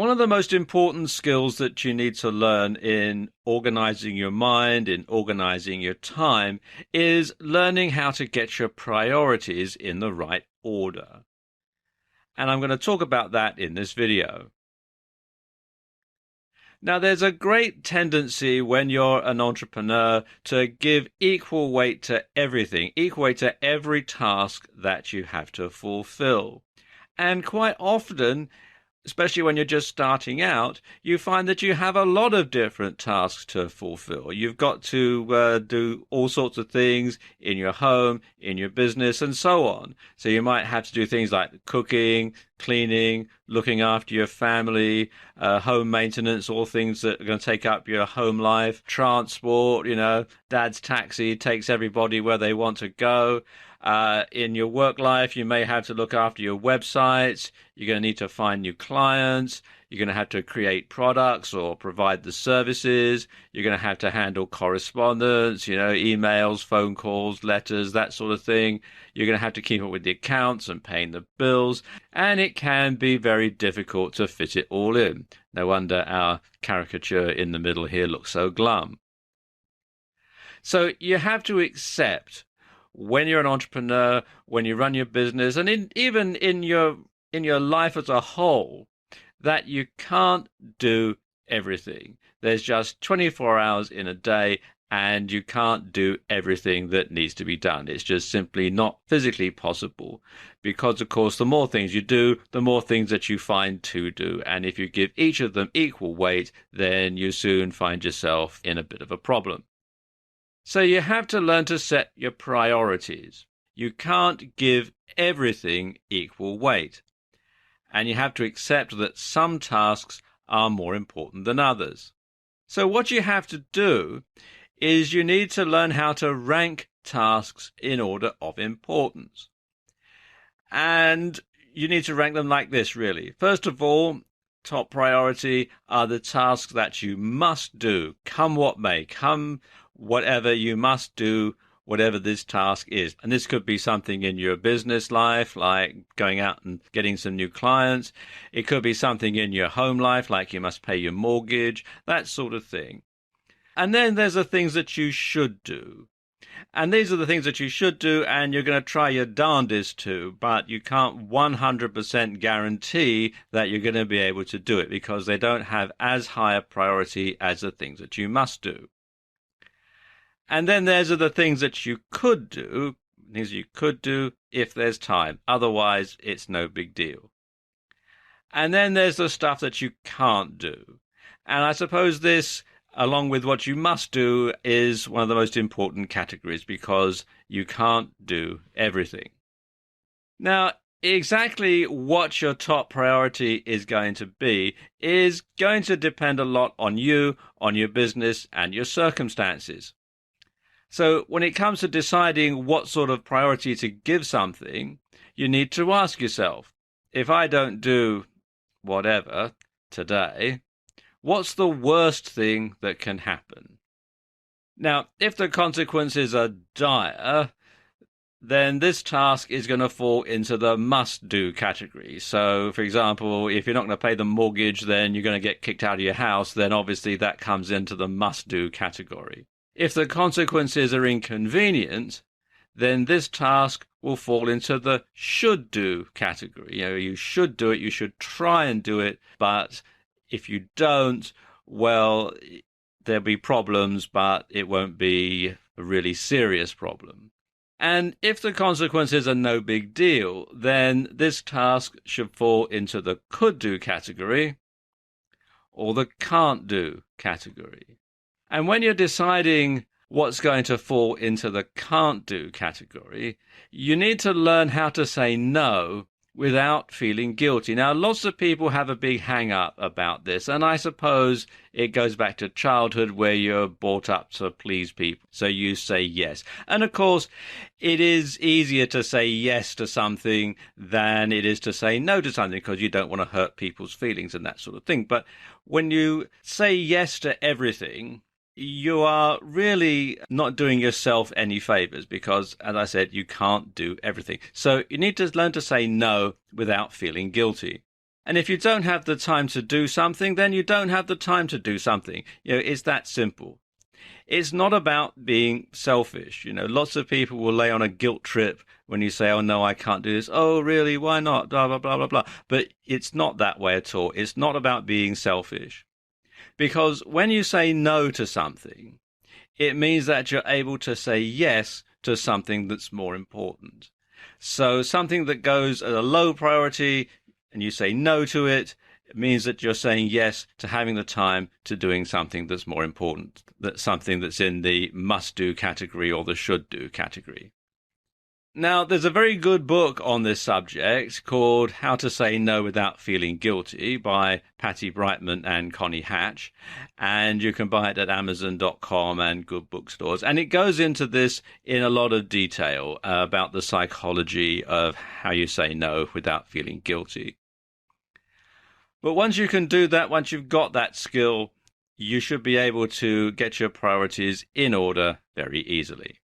one of the most important skills that you need to learn in organizing your mind, in organizing your time, is learning how to get your priorities in the right order. And I'm going to talk about that in this video. Now, there's a great tendency when you're an entrepreneur to give equal weight to everything, equal weight to every task that you have to fulfill. And quite often, especially when you're just starting out, you find that you have a lot of different tasks to fulfill. You've got to do all sorts of things in your home, in your business, and so on. So you might have to do things like cooking, cleaning, looking after your family, home maintenance, all things that are going to take up your home life, transport, dad's taxi takes everybody where they want to go. In your work life, you may have to look after your websites. You're going to need to find new clients. You're going to have to create products or provide the services. You're going to have to handle correspondence, emails, phone calls, letters, that sort of thing. You're going to have to keep up with the accounts and paying the bills. And it can be very difficult to fit it all in. No wonder our caricature in the middle here looks so glum. So you have to accept, when you're an entrepreneur, when you run your business, and even in your life as a whole, that you can't do everything. There's just 24 hours in a day, and you can't do everything that needs to be done. It's just simply not physically possible, because, of course, the more things you do, the more things that you find to do. And if you give each of them equal weight, then you soon find yourself in a bit of a problem. So you have to learn to set your priorities. You can't give everything equal weight. And you have to accept that some tasks are more important than others. So what you have to do is you need to learn how to rank tasks in order of importance. And you need to rank them like this, really. First of all, top priority are the tasks that you must do, come what may, come whatever you must do, whatever this task is. And this could be something in your business life, like going out and getting some new clients. It could be something in your home life, like you must pay your mortgage, that sort of thing. And then there's the things that you should do. And these are the things that you should do, and you're going to try your darndest to, but you can't 100% guarantee that you're going to be able to do it, because they don't have as high a priority as the things that you must do. And then there's the things that you could do, if there's time. Otherwise, it's no big deal. And then there's the stuff that you can't do. And I suppose this, along with what you must do, is one of the most important categories, because you can't do everything. Now, exactly what your top priority is going to be is going to depend a lot on you, on your business, and your circumstances. So when it comes to deciding what sort of priority to give something, you need to ask yourself, if I don't do whatever today, what's the worst thing that can happen? Now, if the consequences are dire, then this task is going to fall into the must-do category. So, for example, if you're not going to pay the mortgage, then you're going to get kicked out of your house, then obviously that comes into the must-do category. If the consequences are inconvenient, then this task will fall into the should-do category. You should do it, you should try and do it, but if you don't, well, there'll be problems, but it won't be a really serious problem. And if the consequences are no big deal, then this task should fall into the could-do category or the can't-do category. And when you're deciding what's going to fall into the can't-do category, you need to learn how to say no without feeling guilty. Now, lots of people have a big hang-up about this, and I suppose it goes back to childhood, where you're brought up to please people, so you say yes. And of course, it is easier to say yes to something than it is to say no to something, because you don't want to hurt people's feelings and that sort of thing. But when you say yes to everything, you are really not doing yourself any favors, because, as I said, you can't do everything. So you need to learn to say no without feeling guilty. And if you don't have the time to do something, then you don't have the time to do something. It's that simple. It's not about being selfish. Lots of people will lay on a guilt trip when you say, oh, no, I can't do this. Oh, really? Why not? Blah, blah, blah, blah, blah. But it's not that way at all. It's not about being selfish. Because when you say no to something, it means that you're able to say yes to something that's more important. So something that goes at a low priority and you say no to it, it means that you're saying yes to having the time to doing something that's more important, that's something that's in the must-do category or the should-do category. Now, there's a very good book on this subject called How to Say No Without Feeling Guilty by Patty Brightman and Connie Hatch, and you can buy it at Amazon.com and good bookstores. And it goes into this in a lot of detail about the psychology of how you say no without feeling guilty. But once you can do that, once you've got that skill, you should be able to get your priorities in order very easily.